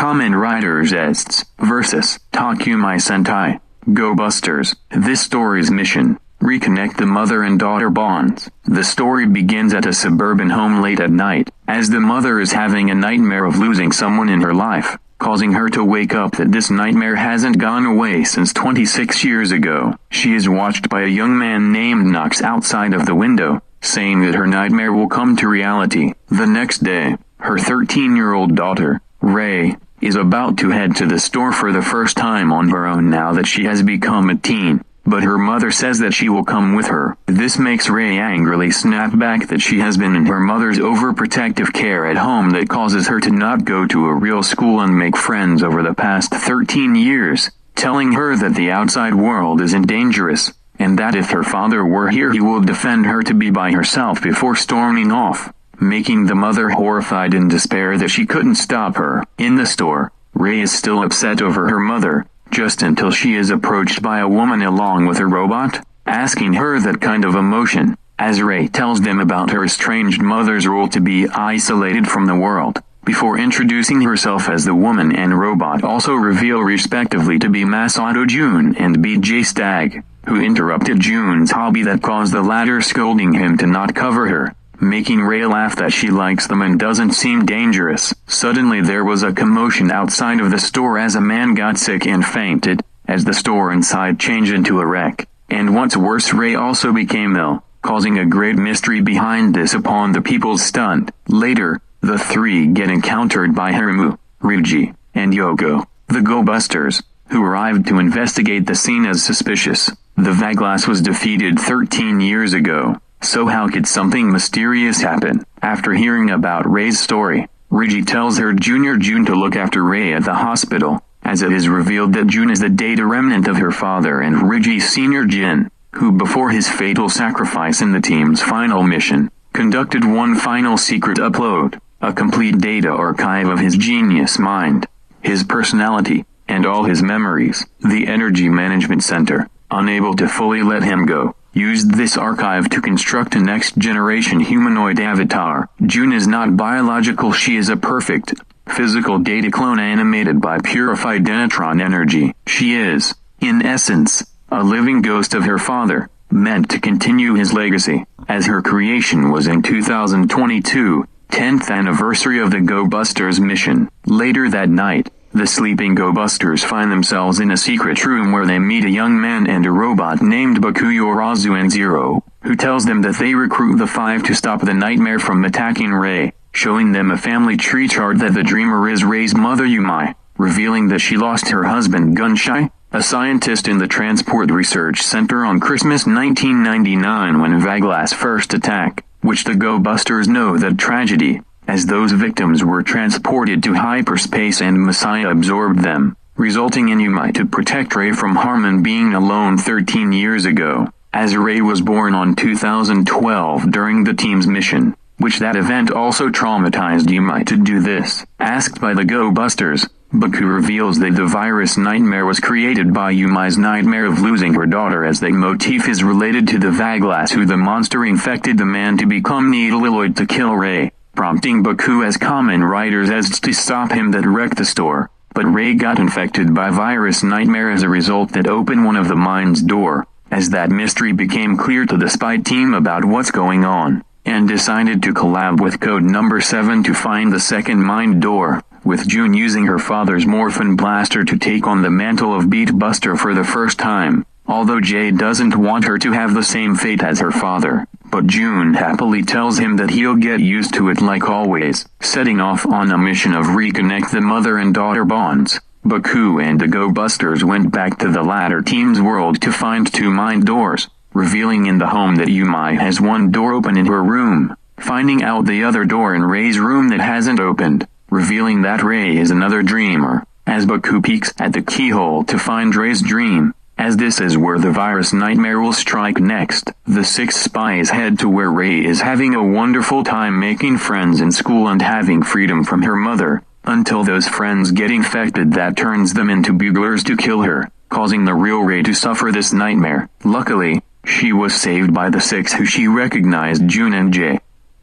Kamen Rider Zeztz vs. Tokumei Sentai. Go Busters. This story's mission: reconnect the mother and daughter bonds. The story begins at a suburban home late at night, as the mother is having a nightmare of losing someone in her life, causing her to wake up that this nightmare hasn't gone away since 26 years ago. She is watched by a young man named Knox outside of the window, saying that her nightmare will come to reality. The next day, her 13-year-old daughter, Ray, is about to head to the store for the first time on her own now that she has become a teen, but her mother says that she will come with her. This makes Ray angrily snap back that she has been in her mother's overprotective care at home that causes her to not go to a real school and make friends over the past 13 years, telling her that the outside world isn't dangerous, and that if her father were here he will defend her to be by herself before storming off, making the mother horrified in despair that she couldn't stop her. In the store, Ray is still upset over her mother, just until she is approached by a woman along with a robot, asking her that kind of emotion, as Ray tells them about her estranged mother's rule to be isolated from the world, before introducing herself as the woman and robot also reveal respectively to be Masato Jun and BJ Stag, who interrupted Jun's hobby that caused the latter scolding him to not cover her, making Ray laugh that she likes them and doesn't seem dangerous. Suddenly there was a commotion outside of the store as a man got sick and fainted, as the store inside changed into a wreck. And what's worse, Ray also became ill, causing a great mystery behind this upon the people stunned. Later, the three get encountered by Hiromu, Ryuji, and Yoko, the Go Busters, who arrived to investigate the scene as suspicious. The Vaglass was defeated 13 years ago. So how could something mysterious happen? After hearing about Ray's story, Ryuji tells her junior Jun to look after Ray at the hospital, as it is revealed that Jun is the data remnant of her father and Ryuji's senior Jin, who before his fatal sacrifice in the team's final mission, conducted one final secret upload, a complete data archive of his genius mind, his personality, and all his memories. The Energy Management Center, unable to fully let him go, used this archive to construct a next-generation humanoid avatar. Jun is not biological, she is a perfect, physical data clone animated by purified Denatron energy. She is, in essence, a living ghost of her father, meant to continue his legacy, as her creation was in 2022, 10th anniversary of the Go Busters mission. Later that night, the sleeping Go Busters find themselves in a secret room where they meet a young man and a robot named Bakuyo Razu and Zero, who tells them that they recruit the five to stop the nightmare from attacking Ray, showing them a family tree chart that the dreamer is Ray's mother Yumei, revealing that she lost her husband Gunshai, a scientist in the Transport Research Center on Christmas 1999 when Vaglass first attacked, which the Go Busters know that tragedy, as those victims were transported to hyperspace and Messiah absorbed them, resulting in Yumei to protect Ray from harm and being alone 13 years ago, as Ray was born on 2012 during the team's mission, which that event also traumatized Yumei to do this. Asked by the Go Busters, Baku reveals that the virus nightmare was created by Yumei's nightmare of losing her daughter, as the motif is related to the Vaglass, who the monster infected the man to become needleloid to kill Ray, prompting Baku as Kamen Rider Zeztz to stop him that wrecked the store. But Ray got infected by virus nightmare as a result that opened one of the mind's door, as that mystery became clear to the spy team about what's going on, and decided to collab with Code Number 7 to find the second mind door, with Jun using her father's Morphin Blaster to take on the mantle of Beat Buster for the first time, although Jay doesn't want her to have the same fate as her father. But Jun happily tells him that he'll get used to it like always, setting off on a mission of reconnect the mother and daughter bonds. Baku and the Go Busters went back to the latter team's world to find two mind doors, revealing in the home that Yumei has one door open in her room, finding out the other door in Ray's room that hasn't opened, revealing that Ray is another dreamer, as Baku peeks at the keyhole to find Ray's dream, as this is where the virus nightmare will strike next. The six spies head to where Ray is having a wonderful time making friends in school and having freedom from her mother, until those friends get infected that turns them into buglers to kill her, causing the real Ray to suffer this nightmare. Luckily, she was saved by the six, who she recognized Jun and Jay.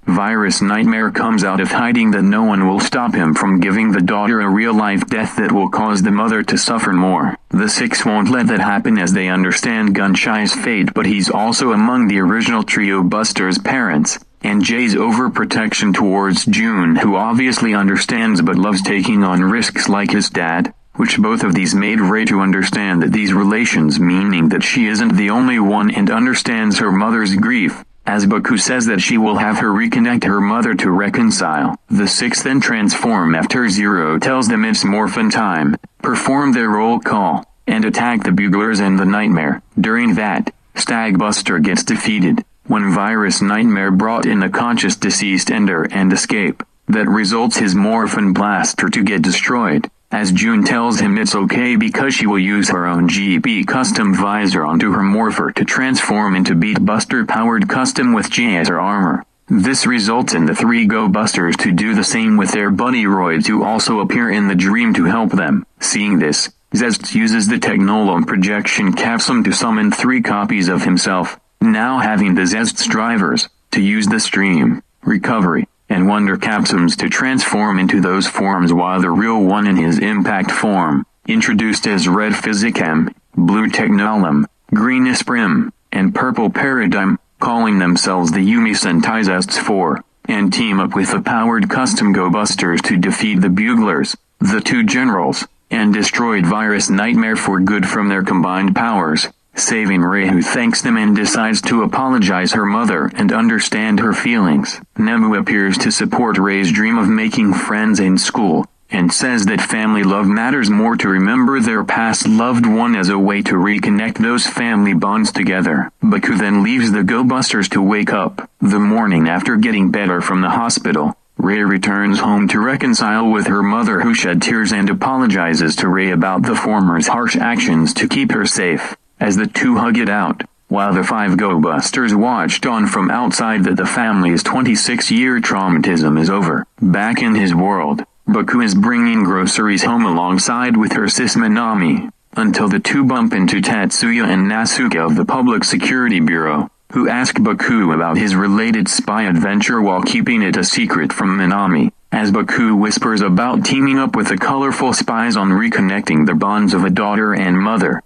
Virus Nightmare comes out of hiding that no one will stop him from giving the daughter a real-life death that will cause the mother to suffer more. The six won't let that happen as they understand Gunshai's fate, but he's also among the original trio Buster's parents, and Jay's overprotection towards June, who obviously understands but loves taking on risks like his dad, which both of these made Ray to understand that these relations, meaning that she isn't the only one and understands her mother's grief, as Baku says that she will have her reconnect her mother to reconcile. The six then transform after Zero tells them it's morphin time, perform their roll call, and attack the Buglers and the Nightmare. During that, Stag Buster gets defeated, when Virus Nightmare brought in a conscious deceased Ender and escape, that results his Morphin Blaster to get destroyed, as June tells him it's okay because she will use her own GP custom visor onto her morpher to transform into Beat Buster powered custom with J as her armor. This results in the three Go Busters to do the same with their buddy Roy to also appear in the dream to help them. Seeing this, Zeztz uses the Technolom projection capsule to summon 3 copies of himself, now having the Zeztz drivers, to use the Stream, Recovery, and Wonder capsules to transform into those forms, while the real one in his Impact form, introduced as Red Physicam, Blue Technolom, Green Isprim, and Purple Paradigm, calling themselves the Yumei Sentai Zeztz 4, and team up with the powered custom Go Busters to defeat the Buglers, the 2 generals, and destroyed Virus Nightmare for good from their combined powers, saving Ray, who thanks them and decides to apologize her mother and understand her feelings. Nemu appears to support Ray's dream of making friends in school, and says that family love matters more to remember their past loved one as a way to reconnect those family bonds together. Baku then leaves the Go Busters to wake up. The morning after getting better from the hospital, Ray returns home to reconcile with her mother, who shed tears and apologizes to Ray about the former's harsh actions to keep her safe. As the two hug it out, while the 5 Go Busters watched on from outside that the family's 26-year traumatism is over. Back in his world, Baku is bringing groceries home alongside with her sis Minami, until the two bump into Tatsuya and Nasuke of the Public Security Bureau, who ask Baku about his related spy adventure while keeping it a secret from Minami, as Baku whispers about teaming up with the colorful spies on reconnecting the bonds of a daughter and mother.